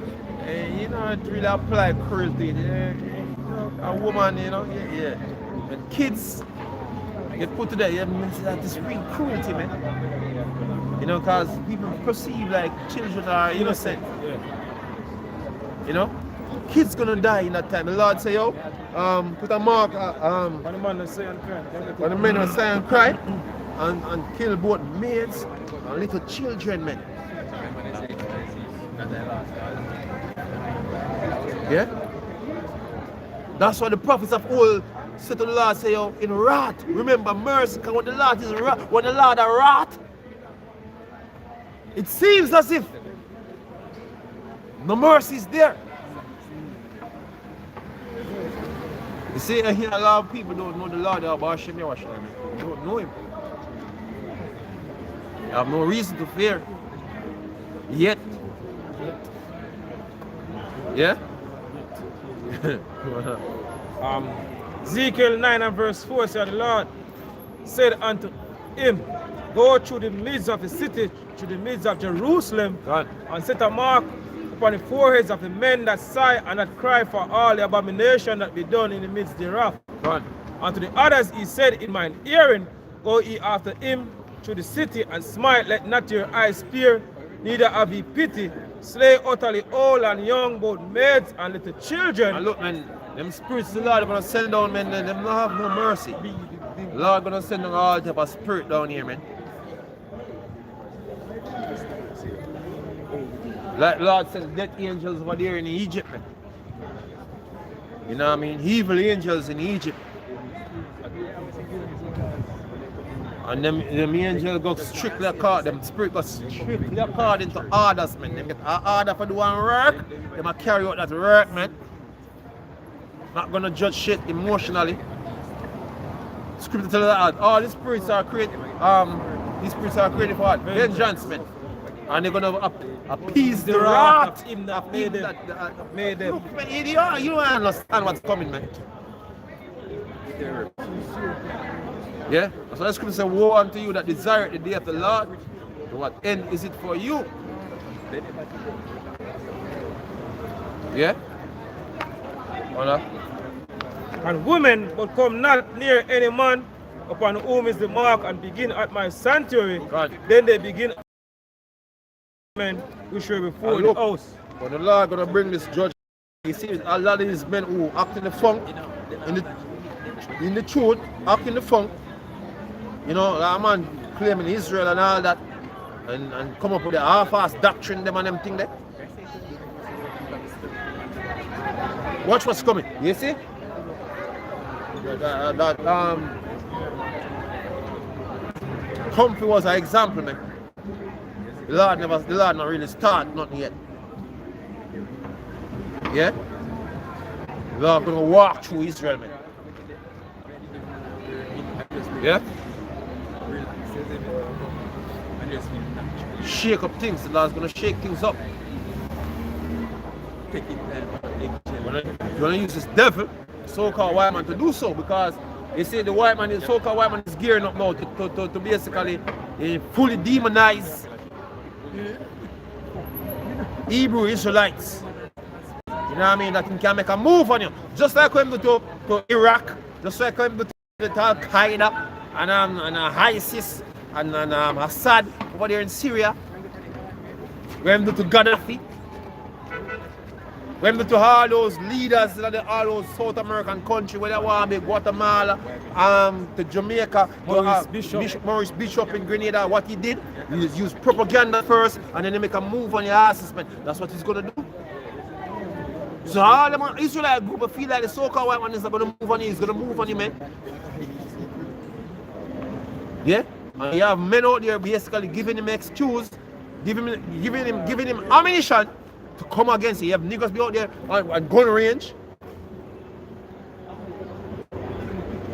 you know, it really apply cruelty. You know, a woman, you know, yeah. When kids get put to death, yeah, that is real cruelty, man. You know, because people perceive like children are innocent. You know, kids gonna die in that time. The Lord say, yo, put a mark When the man is saying cry, when the men are saying cry and kill both maids and little children, man. Yeah? That's what the prophets of old said to the Lord, say, yo, in wrath, remember mercy, because when the Lord is wrath, when the Lord are wrath, it seems as if no mercy is there. You see, I hear a lot of people don't know the Lord, they don't know him. They have no reason to fear. Yet. Yeah? Ezekiel 9 and verse 4 said, the Lord said unto him, go through the midst of the city, through the midst of Jerusalem, God. and set a mark upon the foreheads of the men that sigh and that cry for all the abomination that be done in the midst thereof. God. And to the others he said in mine hearing, go ye after him through the city and smite, let not your eyes spear, neither have ye pity, slay utterly old and young, both maids and little children. And look, man, them spirits the Lord are going to send down, man, them don't have no mercy. The Lord going to send down all type of spirit down here, man. Like Lord said, death angels over there in Egypt, man. You know what I mean? Evil angels in Egypt. And them angels go strictly according, them spirit go strictly according to orders, man. Them get an order for doing work, they might carry out that work, man. Not gonna judge shit emotionally. Scripture tells us that all these spirits are created, for what? Vengeance, man. And they're gonna appease the wrath of him that made them. Made them. Look, man, you don't understand what's coming, man. Yeah? That's why the scripture says, woe unto you that desire the day of the Lord. To what end is it for you? Yeah? Honor? And women but come not near any man upon whom is the mark, and begin at my sanctuary. God. Then they begin men which were before And look, the house. when the Lord gonna bring this judgment, you see a lot of these men who act in the funk, in the truth, act in the funk. You know, that man claiming Israel and all that, and come up with the half-ass doctrine, them and them thing there. Watch what's coming. You see? Humphrey was an example, man. The Lord not really start nothing yet. Yeah? The Lord gonna walk through Israel, man. Yeah? Shake up things. The Lord's gonna shake things up. You're gonna use this devil, so-called white man, to do so, because they say the white man, the so-called white man is gearing up now to basically fully demonize Hebrew Israelites. You know what I mean? That he can make a move on you. Just like when we do to Iraq, just like when we do to Al Qaeda and ISIS and Assad over there in Syria. When we do to Gaddafi. When we do to all those leaders in all those South American countries, whether they want to be Guatemala, to Jamaica, Maurice Bishop in Grenada, what he did, he used propaganda first and then they make a move on your asses, man. That's what he's going to do. So all the Israelite group feel like the so-called white man is going to move on you, he's going to move on you, man. Yeah? And you have men out there basically giving him excuse, giving him ammunition to come against it. You have niggas be out there at gun range.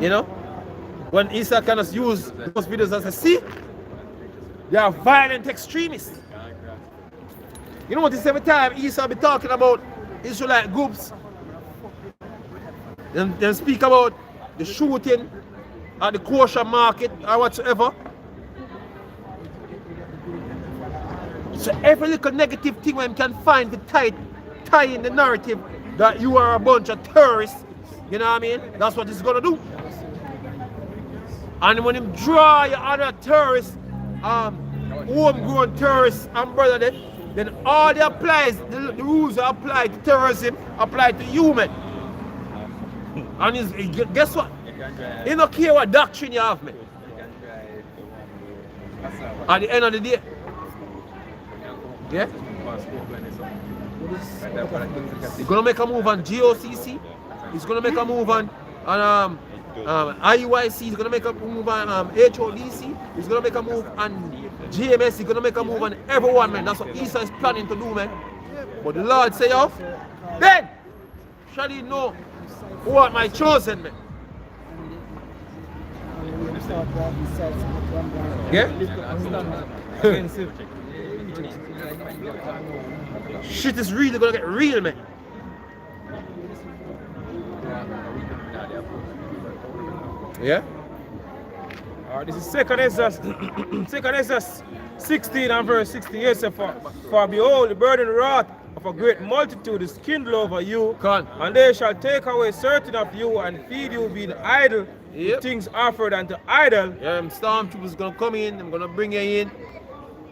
You know? When Isa can just use those videos as a see, they are violent extremists. You know what this every time Isa be talking about Israelite groups, then speak about the shooting at the kosher market or whatsoever. So every little negative thing one can find to tie in the narrative that you are a bunch of terrorists, you know what I mean? That's what he's gonna do. And when him draw your other terrorists, homegrown terrorists and brother, then all the rules that apply to terrorism apply to human. And guess what? He don't care what doctrine you have, man. At the end of the day. Yeah? He's gonna make a move on GOCC. He's gonna make a move on IUIC. He's gonna make a move on HODC. He's gonna make a move on GMS. He's gonna make a move on everyone, man. That's what Isa is planning to do, man. But the Lord say, yo, then shall he know who are my chosen, man. Yeah? Shit is really gonna get real, man. Yeah? This is 2nd Ezra 16 and verse 16. Yes, for behold, the burden wrath of a great multitude is kindled over you, and they shall take away certain of you and feed you being idle, with things offered unto idol. Yeah, stormtroopers gonna come in, I'm gonna bring you in.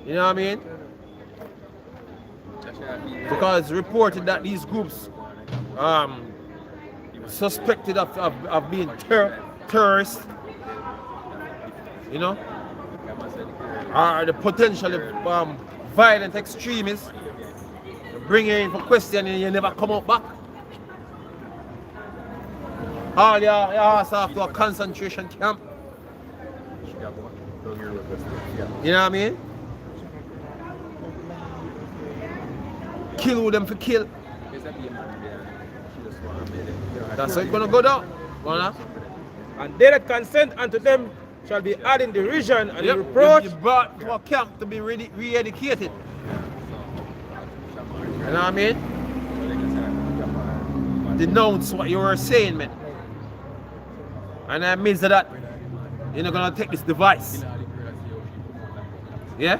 You know what I mean? Because it's reported that these groups suspected of being terrorists, you know, are the potentially violent extremists. Bring you in for question and you never come out back. All your ass off to a concentration camp. You know what I mean? Kill who them for kill. That's how it's gonna go down. And they that consent unto them shall be added in derision and in reproach. You brought to a camp to be re-educated. You know what I mean? Denounce what you were saying, man. And that means that you're not gonna take this device. Yeah?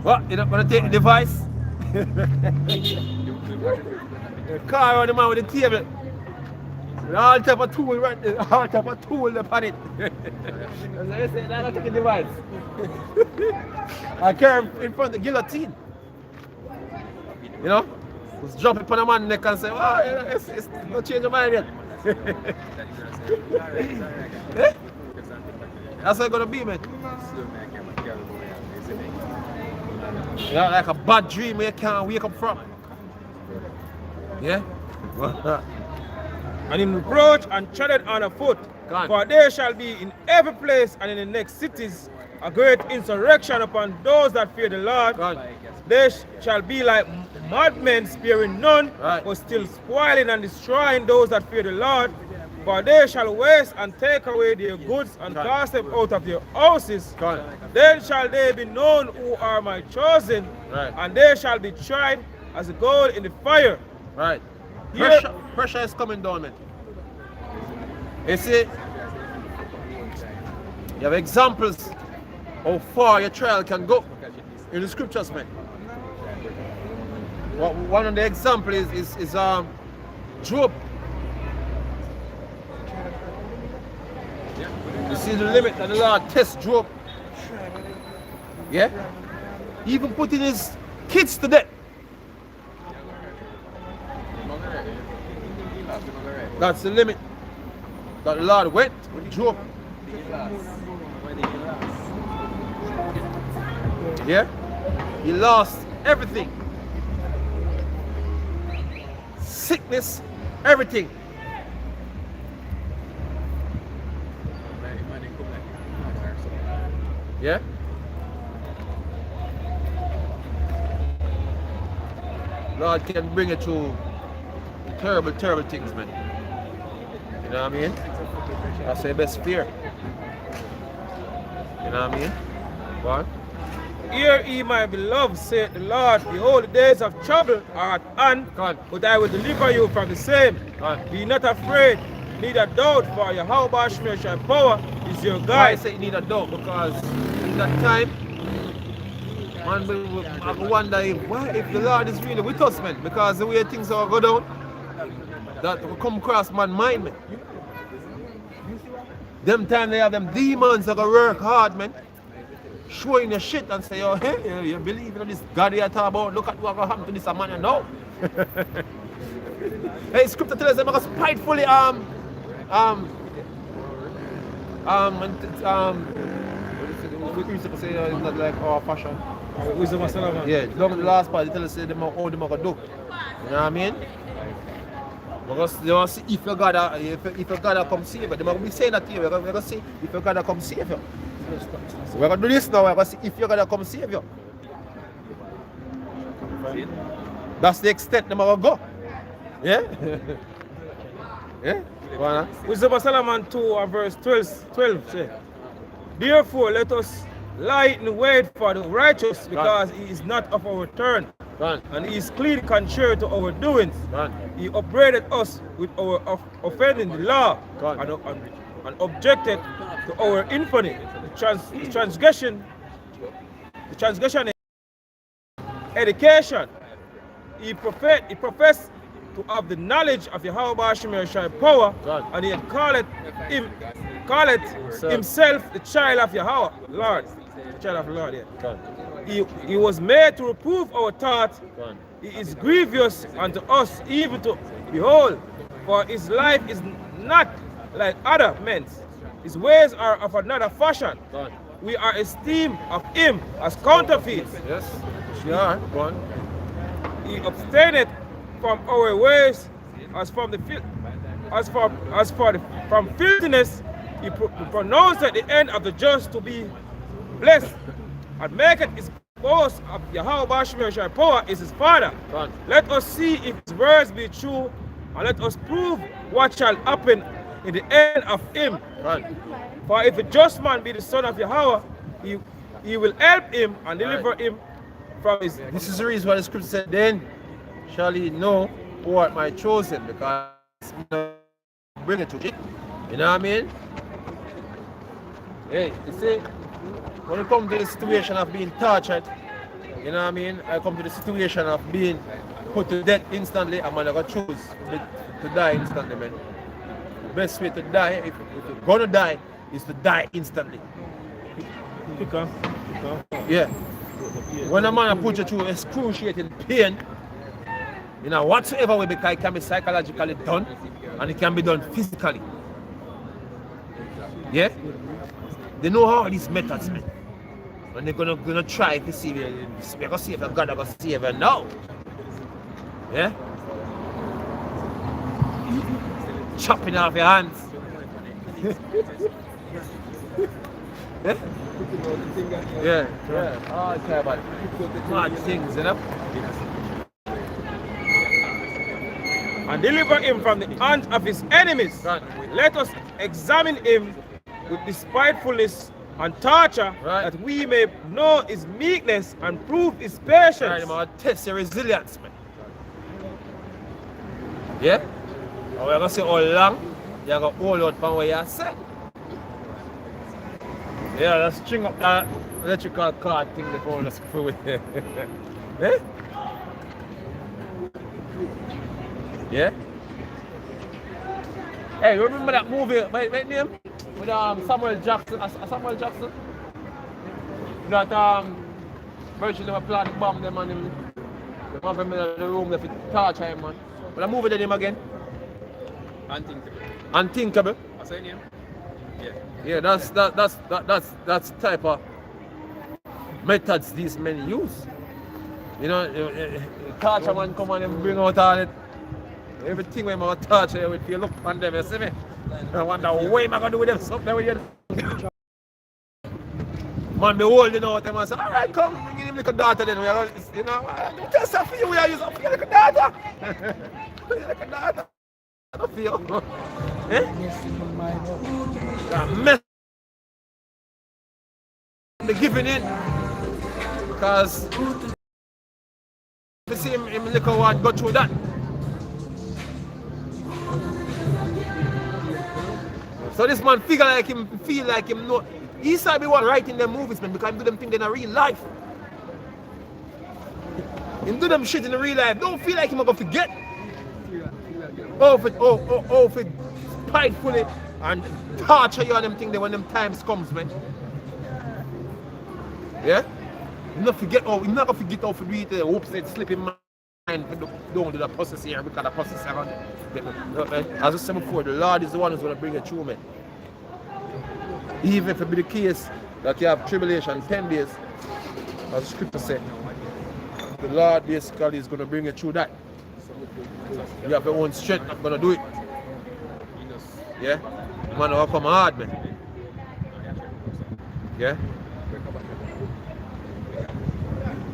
What? You're not gonna take the device? The car on the man with the table. All type of tool right there. All type of tool upon it. As I say, I'm not taking the device. I carry in front of the guillotine. You know? Just drop it upon a man's neck and say, oh, it's not change your mind yet. Eh? That's how it's gonna be, man. Yeah, like a bad dream you can't wake up from. Yeah? and in reproach and treaded on a foot. God. For there shall be in every place and in the next cities a great insurrection upon those that fear the Lord. God. They shall be like madmen, sparing none, Right. but still spoiling and destroying those that fear the Lord. For they shall waste and take away their goods and God. cast them out of their houses. God. Then shall they be known who are my chosen, Right. and they shall be tried as gold in the fire. Right. Here- Pressure is coming down, man. You see, you have examples how far your trial can go in the scriptures, man. One of the examples is Job. You see the limit that the Lord tests Job. Yeah? He even putting his kids to death. That's the limit that the Lord went with Job. Yeah? He lost everything. Sickness, everything. Yeah? Lord can bring it to terrible, terrible things, man. You know what I mean? That's the best fear. You know what I mean? What? Hear ye, my beloved, saith the Lord, behold, the days of trouble are at hand, God. but I will deliver you from the same. God. Be not afraid, neither doubt, for Yahweh Shemeshai power is your Why I guide. say you need a dog? Because in that time, man, I wonder if the Lord is really with us, man. Because the way things are go down, that will come across man's mind, man. Them time they have them demons that go work hard, man. Showing your shit and say, oh, hey, you believe in this God you talk about? Look at what will happen to this man, you know. Hey, scripture tells us them are spitefully what is it? We say it's not like our fashion. Wisdom of Solomon. Yeah, long the last part, they tell us them how them are do. You know what I mean? Because they want to see if your God, if your God come save you. They might be saying that to you. We're going to see if your God come save you. So we're going to do this now. We're going to see if your God come save you. That's the extent them are going to go. Yeah? Yeah? Go on, huh? Wisdom of Solomon 2 and verse 12 say, therefore let us lie in wait for the righteous, because he is not of our turn, Go on. and he is clean contrary to our doings. Go on. He upbraided us with our offending the law, God. and objected to our infamy. The transgression is education. He professed to have the knowledge of Yahweh Shemeshai power, God. and he had called himself the child of Yahweh, Lord. The child of the Lord, yeah. Go on. He was made to reprove our thought. Go on. He is grievous unto us, even to behold, for his life is not like other men's. His ways are of another fashion. Go on. We are esteemed of him as counterfeits. Yes. Yeah. Go on. He abstaineth from our ways as from from filthiness. He pronounced the end of the just to be blessed, and maketh his boast of Yahweh Shemeshai power is his father. God. Let us see if his words be true, and let us prove what shall happen in the end of him. Right. For if a just man be the son of Yahweh, he will help him and deliver him from his. This is the reason why the scripture said, then shall he know who are my chosen, because bring it to him. You know what I mean? Hey, you see, when it comes to the situation of being tortured, you know what I mean? I come to the situation of being put to death instantly, I'm gonna choose to die instantly, man. The best way to die, if you're gonna die, is to die instantly. Yeah. When a man put you through excruciating pain, you know, whatsoever way, because it can be psychologically done and it can be done physically. Yeah? They know all these methods, man. And they're gonna try to see if they're gonna see if God are gonna save you now. Yeah? chopping off your hands. Yeah. All type of mad things, you know. And deliver him from the hand of his enemies. Right. Let us examine him with despitefulness and torture, Right. that we may know his meekness and prove his patience. Right, man, test your resilience, man. Yeah? And we're gonna see how long you're gonna hold out from what you say. Yeah, let's string up that electrical cord thing before let's through it. Eh? Yeah? Hey, remember that movie, what name? With Samuel Jackson, Samuel Jackson? That virtually never planned to bomb them and him. They have him in the room, they torture him, man. But I movie the name again? Unthinkable. Unthinkable. What's your name? Yeah. Yeah, that's type of methods these men use. You know, torture man come on and bring out all it. Everything when I torture with you look on them, you see me? I wonder what am I gonna do with them something with you. Man be holding out them and say, alright, come, give him like a daughter then. We are, you know, just a few we are using for you like a daughter. Like a daughter. I don't feel. Eh? That mess the giving in. Because you see him look at what go through that. So this man feel like him know. Esau be one writing them movies, man, because he do them things in a real life. He do them shit in the real life. Don't feel like him gonna forget. Oh, for spitefully and torture you on them things when them times comes, man. Yeah? You not forget how you not gonna forget how to read the hopes that slip in mind. Don't do the process here because the process around. As I said before, the Lord is the one who's gonna bring it through, man. Even if it be the case that you have tribulation 10 days, as the scripture said, the Lord basically is going to bring you through that. You have your own strength, not going to do it. Yeah? Man, will come hard, man. Yeah?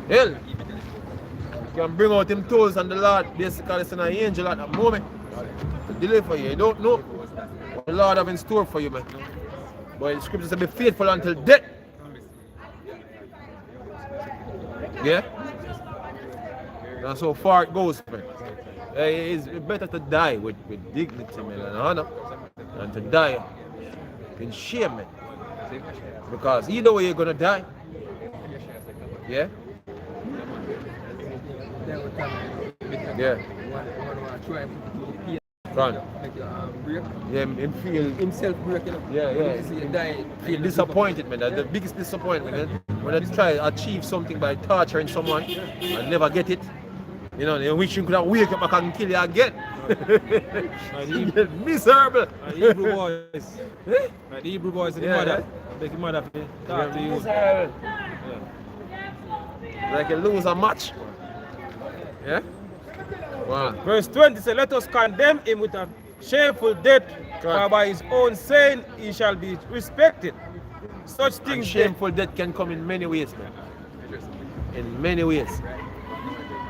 Hell, you can bring out him tools and the Lord basically send an angel at that moment to deliver you. You don't know what the Lord have in store for you, man. But the scripture says be faithful until death. Yeah? That's how far it goes, man. It's better to die with dignity, man, and honor than to die in shame, man. Because either way you're gonna die. Yeah? Yeah. Run. Yeah, him feel Himself breaking up. Yeah. Feel disappointed, man. That's the biggest disappointment. Man. When I try to achieve something by torturing someone and never get it, you know, you wish you could have wake up and kill you again. You get miserable. And the Hebrew boys. And the Hebrew boys and the mother. Make the mother talk to you. Like you lose a match. Yeah? Wow. Verse 20 says, let us condemn him with a shameful death, for by his own saying he shall be respected. Such And things shameful death can come in many ways, man. In many ways.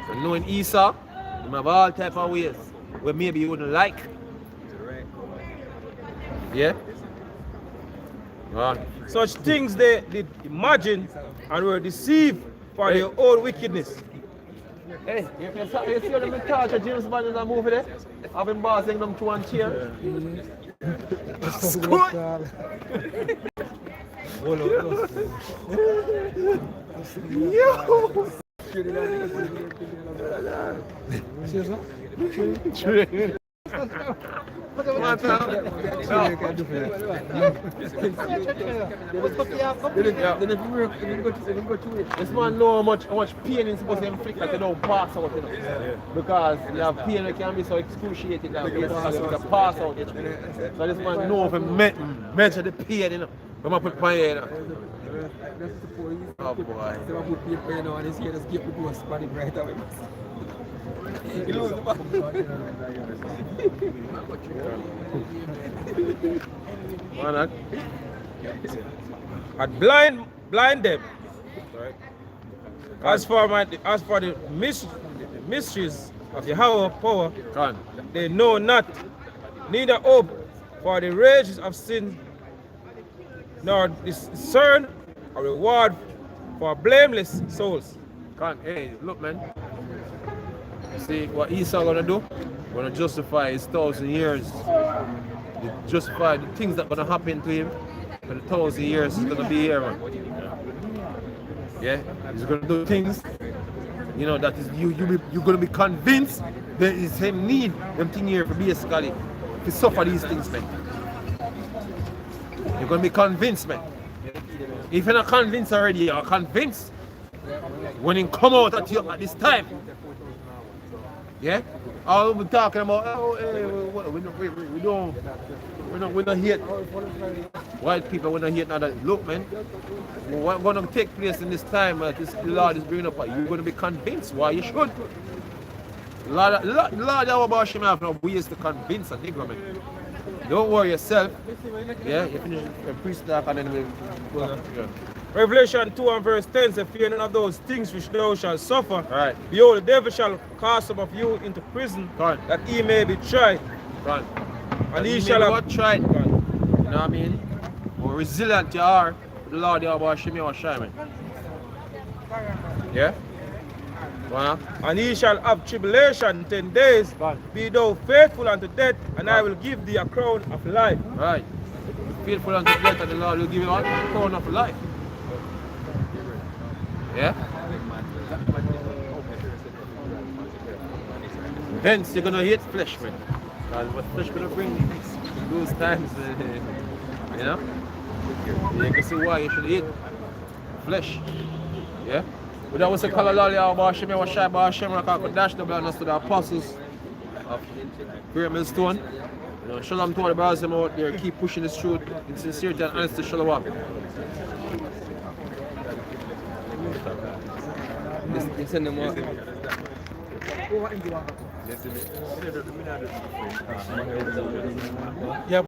So knowing Esau, he have all type of ways where maybe you wouldn't like. Yeah? Wow. Such things they did imagine and were deceived for their own wickedness. Hey, you see them in torture James Bond in that movie there? I've been bossing them to one chair. Yo! This man know how much pain is supposed to inflict that you don't pass out, you know. Because you have pain that can be so excruciating that you can pass out, you know. So this man know if he measure the pain, you know. Come put my head, you know. Oh boy. He lose the ball. Man, And blind them. Right? As for the mysteries of Yahweh power, Con. they know not, neither hope for the rages of sin, nor discern a reward for blameless souls. Con. Hey, look, man. See what Esau gonna do? Gonna justify his 1,000 years. He justify the things that gonna happen to him for the 1,000 years he's gonna be here, man. Yeah, he's gonna do things. You know that is you're gonna be convinced that it's him need them thing here for basically to suffer these things, man. You're gonna be convinced, man. If you're not convinced already, you're convinced when he come out at you at this time. Yeah? All we're talking about, oh, hey, we don't hate white people, we don't hate none of that. Look, man, what's going to take place in this time that the Lord is bringing up, you're going to be convinced why you should. Lord about Hashem have no ways to convince a nigga, man. Don't worry yourself. Yeah, you finish your priest talk and then we'll yeah. Revelation 2 and verse 10 says, fear none of those things which thou shalt suffer. Right. Behold, the devil shall cast some of you into prison, Right. that he may be tried. Right. And he You shall may have be tried. You know what I mean? More resilient you are, the Lord you about Hashem you shine, man. Yeah? Wow. And he shall have tribulation 10 days. Be thou faithful unto death, and I will give thee a crown of life. Right. Be faithful unto death and the Lord will give you a crown of life. Yeah? Hence you're gonna hate flesh, man. Because what flesh gonna bring in those times, you know? You can see why you should eat flesh. Yeah? But that was the color lolly about Hashem, was shy about Hashem, like I could dash the blood to the apostles of Great Millstone. You know, shalom to all the brothers out there, keep pushing this truth in sincerity and honesty, shalom. You send them out. Yeah.